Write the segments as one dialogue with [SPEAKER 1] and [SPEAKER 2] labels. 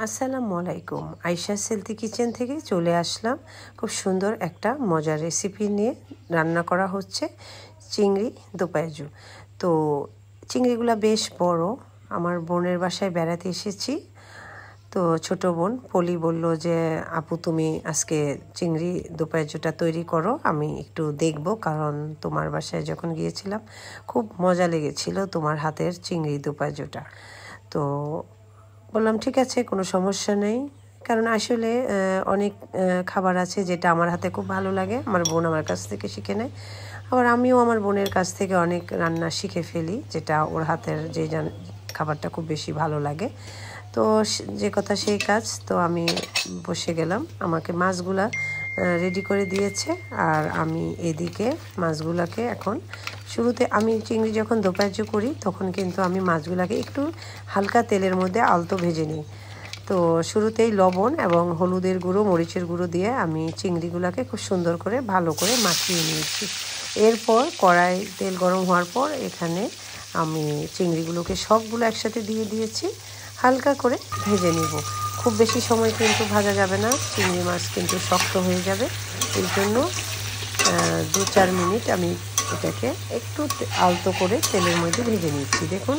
[SPEAKER 1] আসসালামু আলাইকুম। Ayesha healthy kitchen থেকে চলে আসলাম খুব সুন্দর একটা মজার রেসিপি নিয়ে। রান্না করা হচ্ছে চিংড়ি দো পেঁয়াজু। তো চিংড়িগুলো বেশ বড়। আমার বোনের বাসায় বেড়াতে এসেছি, তো ছোট বোন পলি বলল যে আপু তুমি আজকে চিংড়ি দো পেঁয়াজুটা তৈরি করো, আমি একটু দেখব, কারণ তোমার বাসায় যখন গিয়েছিলাম খুব মজা লেগেছিল তোমার হাতের চিংড়ি দো পেঁয়াজুটা। তো বললাম ঠিক আছে, কোনো সমস্যা নেই, কারণ আসলে অনেক খাবার আছে যেটা আমার হাতে খুব ভালো লাগে, আমার বোন আমার কাছ থেকে শিখে নেয়, আবার আমিও আমার বোনের কাছ থেকে অনেক রান্না শিখে ফেলি যেটা ওর হাতের যে খাবারটা খুব বেশি ভালো লাগে। তো যে কথা সেই কাজ, তো আমি বসে গেলাম, আমাকে মাছগুলা রেডি করে দিয়েছে, আর আমি এদিকে মাছগুলাকে এখন শুরুতে আমি চিংড়ি যখন দো পেঁয়াজু করি তখন কিন্তু আমি মাছগুলাকে একটু হালকা তেলের মধ্যে আলতো ভেজে নিই। তো শুরুতেই লবণ এবং হলুদের গুঁড়ো মরিচের গুঁড়ো দিয়ে আমি চিংড়িগুলোকে খুব সুন্দর করে ভালো করে মাখিয়ে নিয়েছি। এরপর কড়াই তেল গরম হওয়ার পর এখানে আমি চিংড়িগুলোকে সবগুলো একসাথে দিয়ে দিয়েছি, হালকা করে ভেজে নিব। খুব বেশি সময় কিন্তু ভাজা যাবে না, চিংড়ি মাছ কিন্তু শক্ত হয়ে যাবে। এই জন্য 2-4 মিনিট আমি এটাকে একটু আলতো করে তেলের মধ্যে ভেজে নিচ্ছি। দেখুন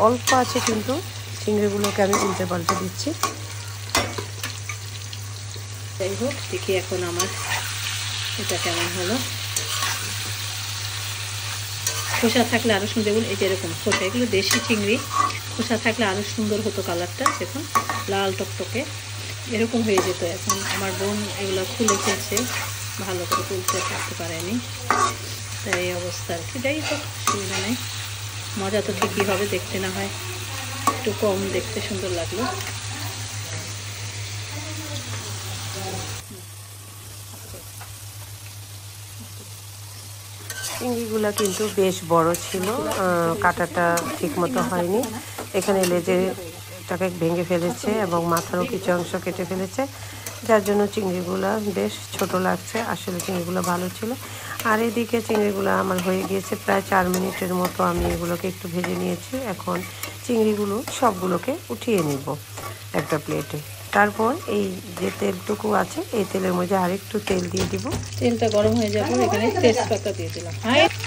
[SPEAKER 1] অল্প আছে কিন্তু চিংড়িগুলোকে আমি উল্টে পাল্টে দিচ্ছি।
[SPEAKER 2] যাই হোক, দেখি এখন আমার এটা কেমন হলো। খোসা থাকলে আরও সুন্দর, দেখুন এই যে এরকম খোসা, এগুলো দেশি চিংড়ি, খোসা থাকলে আরও সুন্দর হতো কালারটা। দেখুন লাল টকটকে এরকম হয়ে যেত। এখন আমার বোন এগুলো খুলে ফেলছে, ভালো করে তুলতে থাকতে পারেনি, তাই এই অবস্থা আর কি। যাই হোক, সুবিধা নেই, মজা তো ঠিকই হবে, দেখতে না হয় একটু কম দেখতে সুন্দর লাগলো।
[SPEAKER 1] চিংড়িগুলো কিন্তু বেশ বড় ছিল, কাটাটা ঠিক মতো হয়নি, এখানে লেজেরটাকে ভেঙে ফেলেছে এবং মাথারও কিছু অংশ কেটে ফেলেছে, যার জন্য চিংড়িগুলো বেশ ছোট লাগছে। আসলে চিংড়িগুলো ভালো ছিল। আর এদিকে চিংড়িগুলো আমার হয়ে গিয়েছে প্রায় 4 মিনিটের মতো, আমি এগুলোকে একটু ভেজে নিয়েছি। এখন চিংড়িগুলো সবগুলোকে উঠিয়ে নিব একটা প্লেটে। তারপর এই যে তেলটুকু আছে এই তেলের মধ্যে আরেকটু তেল দিয়ে দিব।
[SPEAKER 2] তেলটা গরম হয়ে যাবে, এখানে তেজপাতা দিয়ে দিলাম।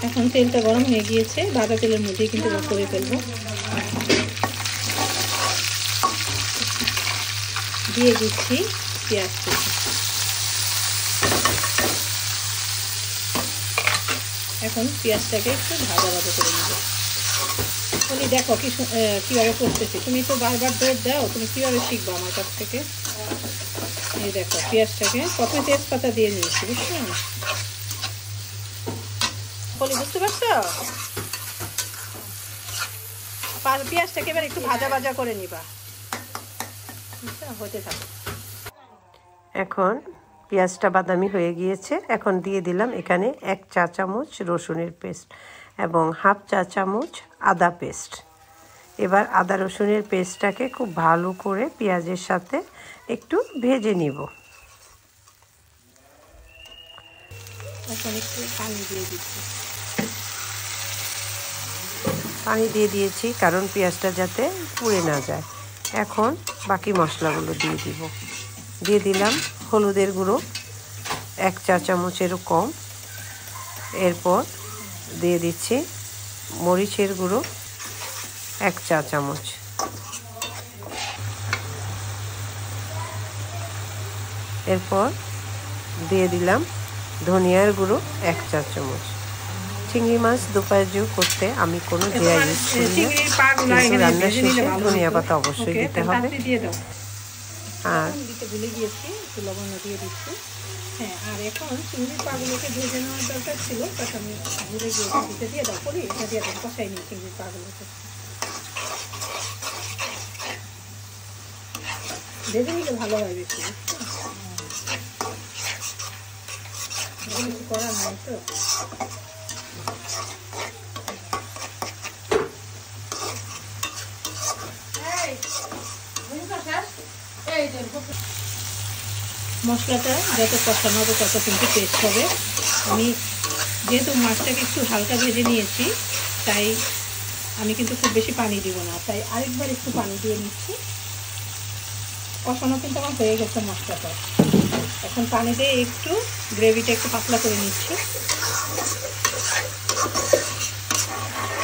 [SPEAKER 2] এখন তেলটা গরম হয়ে গিয়েছে, ভাজা তেলের মধ্যেই কিন্তু করে ফেলবো। দিয়ে দিচ্ছি পেঁয়াজ কুচি। এখন পেঁয়াজটাকে একটু ভাজা ভাজা করে নেব। তুমি দেখো কীভাবে করতেছি, তুমি তো বারবার দৌড় দাও, তুমি কীভাবে শিখবো আমার কাছ থেকে। এই দেখো পেঁয়াজটাকে প্রথমে তেজপাতা দিয়ে নিয়েছি, বুঝছো? বুঝতে পারছো? পেঁয়াজটাকে এবার একটু ভাজা ভাজা করে নিবা, হতে থাকে।
[SPEAKER 1] এখন পেঁয়াজটা বাদামি হয়ে গিয়েছে, এখন দিয়ে দিলাম এখানে 1 চা চামচ রসুনের পেস্ট এবং 1/2 চা চামচ আদা পেস্ট। এবার আদা রসুনের পেস্টটাকে খুব ভালো করে পেঁয়াজের সাথে একটু ভেজে নিব।
[SPEAKER 2] এখন একটু পানি দিয়ে দিচ্ছি।
[SPEAKER 1] পানি দিয়ে দিয়েছি কারণ পেঁয়াজটা যাতে পুড়ে না যায়। এখন বাকি মশলাগুলো দিয়ে দিব। দিয়ে দিলাম হলুদের গুঁড়ো 1 চা চামচেরও কম। এরপর দিয়ে দিচ্ছি মরিচের গুঁড়ো 1 চা চামচ। এরপর দিয়ে দিলাম ধনিয়ার গুঁড়ো 1 চা চামচ। চিংড়ি মাছ দো পেঁয়াজু করতে আমি কোনো জিরা ইউজ করি না, কিন্তু রান্নার শেষে ধনিয়া পাতা অবশ্যই দিতে হবে।
[SPEAKER 2] আর দিতে ভুলে গিয়েছি, একটু লবণ দিয়ে দিচ্ছি। হ্যাঁ, আর এখন চিংড়ির পাগুলোকে ভেজে নেওয়ার দরকার ছিল, তাতে আমি ভুলে গিয়েছি দিতে। দিয়ে দাও করি, এটা দিয়ে দাও, কষাই নিই চিংড়ির পাগুলোকে, ভেজে নিলে ভালো হয় বেশি, কিছু করার নাই তো। মশলাটা যত কষানো হবে তত কিন্তু টেস্ট হবে। আমি যেহেতু মাছটাকে একটু হালকা ভেজে নিয়েছি, তাই আমি কিন্তু খুব বেশি পানি দিব না, তাই আরেকবার একটু পানি দিয়ে নিচ্ছি। কষানো কিন্তু আমার হয়ে গেছে মশলাটা। এখন পানি দিয়ে একটু গ্রেভিটা একটু পাতলা করে নিচ্ছি,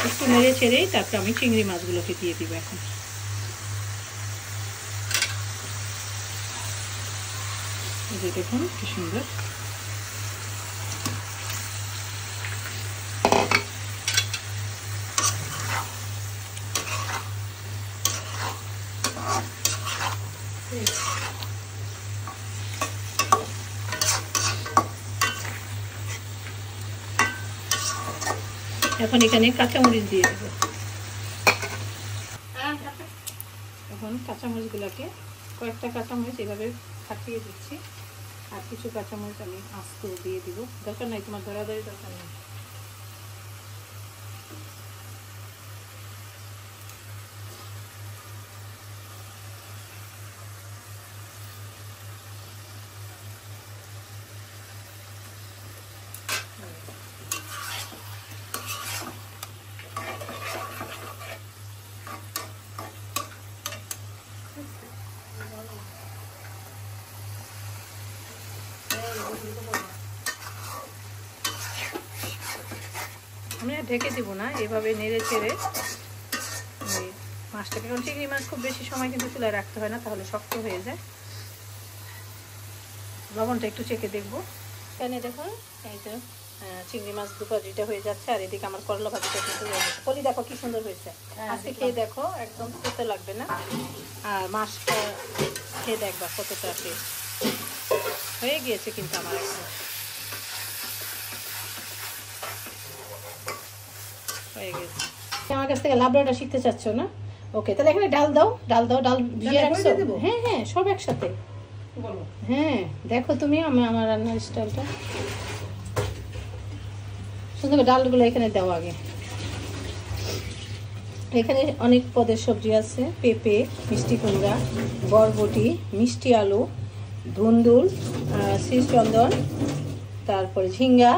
[SPEAKER 2] একটু নেড়ে ছেড়েই তারপর আমি চিংড়ি মাছগুলোকে দিয়ে দিব। এখন এই যে দেখুন কি সুন্দর। এখন এখানে কাঁচামরিচ দিয়ে দেবো। এখন কাঁচামরিচগুলোকে কয়েকটা কাঁচামরিচ এভাবে ফাটিয়ে দিচ্ছি, আর কিছু কাঁচামরিচ আমি আস্ত দিয়ে দিব। দরকার নাই, তোমার ধরাধরি দরকার নেই। আমি আর ঢেকে দিব না, এভাবে নেড়ে চেড়ে মাছটাকে, কারণ চিংড়ি মাছ খুব বেশি সময় কিন্তু চুলায় রাখতে হয় না, তাহলে শক্ত হয়ে যায়। লবণটা একটু চেখে দেখবো। এখানে দেখুন এই যে চিংড়ি মাছ দু ভাজিটা হয়ে যাচ্ছে, আর এদিকে আমার করলা ভাজিটা কিন্তু হয়ে যাচ্ছে। কলি দেখো কি সুন্দর হয়েছে, আজকে খেয়ে দেখো, একদম খেতে লাগবে না। আর মাছটা খেয়ে দেখবা কতটা টেস্ট হয়ে গিয়েছে কিন্তু আমার এখন হয়ে গেছে। আমার কাছ থেকে লাবড়াটা শিখতে চাচ্ছ না? ওকে, তাহলে এখানে ডাল দাও, ডাল দাও, ডাল ভিজিয়ে রাখছো? হ্যাঁ হ্যাঁ, সব একসাথে। হ্যাঁ দেখো তুমি আমার রান্নার স্টাইলটা সুন্দর। ডালগুলো এখানে দাও আগে। এখানে অনেক পদের সবজি আছে, পেঁপে, মিষ্টি কুমড়া, বরবটি, মিষ্টি আলু, ধুন্দুল, শ্রীচন্দন, তারপরে ঝিঙ্গা,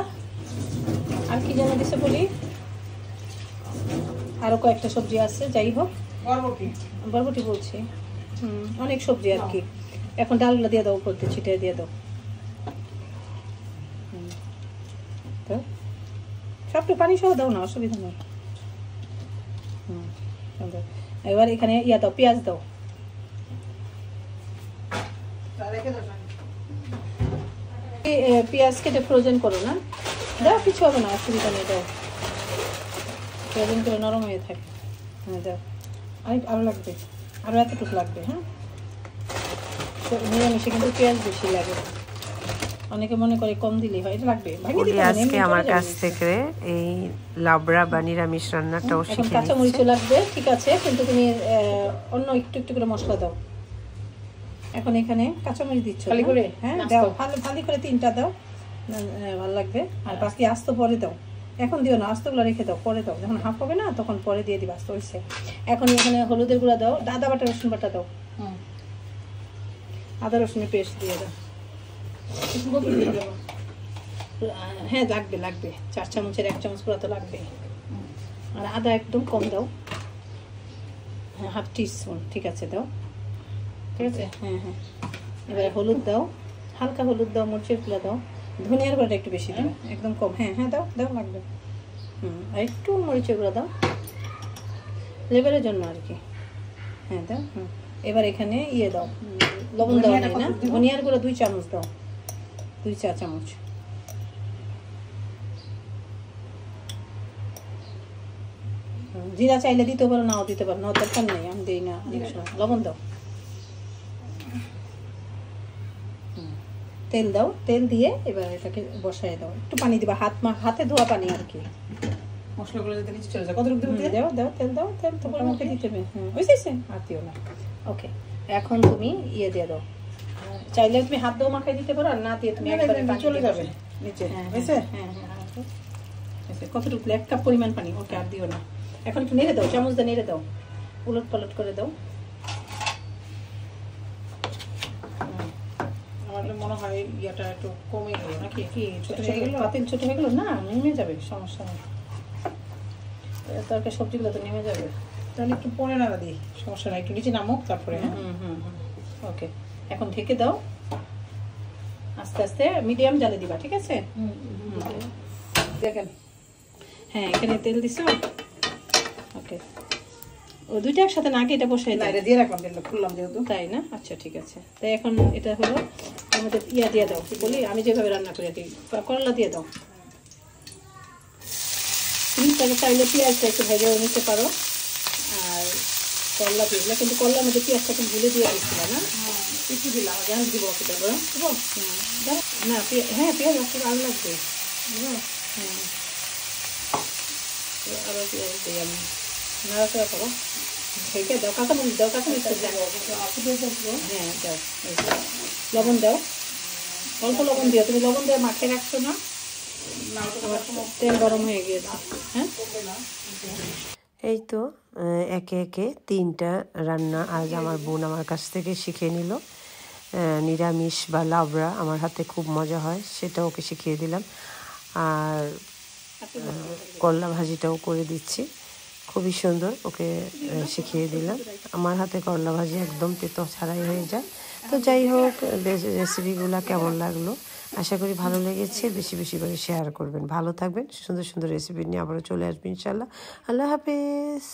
[SPEAKER 2] আর কি যেন দিছে বলি, আরও কয়েকটা সবজি আছে। যাই হোক, বরবটি বলছি, অনেক সবজি আর কি। এখন ডালগুলো দিয়ে দাও, করতে ছিটিয়ে দিয়ে দাও। তো সবটু পানি সহ দাও না, অসুবিধা নেই। এবার এখানে ইয়া দাও, পেঁয়াজ দাও। পেঁয়াজ কেটে ফ্রোজেন করো না, দাও, কিছু হবে না, অসুবিধা নেই, দাও। ফ্রোজেন করে নরম হয়ে থাকে। হ্যাঁ দাও, আরও লাগবে, আরও এতটুকু লাগবে। হ্যাঁ, নিরামিষে কিন্তু পেঁয়াজ বেশি লাগে, অনেকে মনে করে কম দিলেই হয়, এটা লাগবে।
[SPEAKER 1] আজকে আমার কাছ থেকে এই লাবড়া বা নিরামিষ রান্নাটাও শিখে
[SPEAKER 2] কাঁচামরিচও লাগবে, ঠিক আছে, কিন্তু তুমি অন্য একটু একটু করে মশলা দাও। এখন এখানে কাঁচামরিচ দিচ্ছ খালি করে? হ্যাঁ দাও, ভালো করে 3টা দাও, ভালো লাগবে। আর বাকি আস্ত পরে দাও, এখন দিও না, আস্তগুলো রেখে দাও, পরে দাও, যখন হাফ হবে না তখন পরে দিয়ে দিবা, আস্ত হয়েছে। এখন এখানে হলুদের গুঁড়া দাও, আদা বাটা, রসুন বাটা দাও, আদা রসুনের পেস্ট দিয়ে দাও। হ্যাঁ লাগবে, 4 চামচের 1 চামচ পুরো তো লাগবে। আর আদা একদম কম দাও, হ্যাঁ হাফ টিস্পুন, ঠিক আছে দাও, ঠিক আছে। হ্যাঁ হ্যাঁ, এবারে হলুদ দাও, হালকা হলুদ দাও, মরিচের গুঁড়া দাও, ধনিয়ার গুঁড়াটা একটু বেশি দাও, একদম কম। হ্যাঁ হ্যাঁ দাও দাও, লাগবে। আর একটু মরিচের গুঁড়া দাও, ফ্লেভারের জন্য আর কি। হ্যাঁ দাও। এবার এখানে ইয়ে দাও, লবণ দাও না, ধনিয়ার গুঁড়া 2 চামচ দাও, 2 চা চামচ। জিরা চাইলে দিতে পারো, নাও দিতে পারো, নাও দরকার নেই, আমি দিই না অনেক সময়। লবণ দাও, তেল দাও, তেল দিয়ে এবার এটাকে বসায় দাও, একটু পানি দিবা, হাতে ধোয়া পানি আর কি। মশলাগুলো যাতে নিচে চলে যায়, কতটুকু দিতে দাও, দাও তেল দাও, তেল তো মুখে দিতে হবে। বুঝতেছে, আর দিও না। ওকে, এখন তুমি ইয়ে দিয়ে দাও, চাইলে তুমি হাত দাও মাখাই দিতে পারো, আর না দিয়ে তুমি একবারে চলে যাবে নিচে। হ্যাঁ হ্যাঁ হ্যাঁ, কতটুকু? 1 কাপ পরিমাণ পানি। ওকে, আর দিও না। এখন একটু নেড়ে দাও, চামচ দিয়ে নেড়ে দাও, উলট পালট করে দাও। আমার মনে হয় ইয়াটা একটু কমে গেল নাকি, কি ছোট হয়ে গেল, পাতিল ছোট হয়ে গেল? না, নেমে যাবে, সমস্যা নেই, তরকারি সবজিগুলো তো নেমে যাবে। তাহলে একটু পরে নাড়া দিই, সমস্যা নাই, একটু নিচে নামুক তারপরে। হ্যাঁ ওকে। ওকে, এখন ঢেকে দাও, আস্তে আস্তে মিডিয়াম জালে দিবা, ঠিক আছে?
[SPEAKER 3] দেখেন,
[SPEAKER 2] হ্যাঁ এখানে তেল দিছো, ওকে। ও দুইটা একসাথে নাকি এটা বসাই
[SPEAKER 3] না
[SPEAKER 2] দাও?
[SPEAKER 3] এটা দিয়ে রাখলাম, তেলটা খুললাম যেহেতু।
[SPEAKER 2] তাই না? আচ্ছা ঠিক আছে। তাই এখন এটা হলো আমাদের ইয়া দিয়ে দাও, কি বলি আমি যেভাবে রান্না করি আর কি, করলা দিয়ে দাও। তুমি চাইলে পেঁয়াজটা একটু ভেজে নিতে পারো, আর করলা দিয়ে দিলে, কিন্তু করলার মধ্যে পেঁয়াজটা তুমি ভুলে দিয়ে দিচ্ছিল না?
[SPEAKER 3] একটু দিলাম, জাহাজ দিব সেটা করে
[SPEAKER 2] না হ্যাঁ পেঁয়াজ আসলে আরও লাগবে, হ্যাঁ আরও পেঁয়াজ দিই আমি, নাড়াচাড়া করো, ঢেকে দাও, কাঁচামরিচ দাও, কাঁচামরিচ হ্যাঁ দাও, লবণ দাও, অল্প লবণ দিও, তুমি লবণ দিয়ে মাখিয়ে রাখছো না? তেল গরম হয়ে গিয়েছে, হ্যাঁ।
[SPEAKER 1] এই তো একে একে 3টা রান্না আজ আমার বোন আমার কাছ থেকে শিখে নিল। নিরামিষ বা লাবড়া আমার হাতে খুব মজা হয়, সেটা ওকে শিখিয়ে দিলাম। আর করলা ভাজিটাও করে দিচ্ছি, খুবই সুন্দর, ওকে শিখিয়ে দিলাম। আমার হাতে করলা ভাজি একদম তেতো ছাড়াই হয়ে যায়। তো যাই হোক, রেসিপিগুলো কেমন লাগলো আশা করি ভালো লেগেছে। বেশি বেশি করে শেয়ার করবেন। ভালো থাকবেন, সুন্দর সুন্দর রেসিপি নিয়ে আবারও চলে আসবেন ইনশাল্লাহ। আল্লাহ হাফেজ।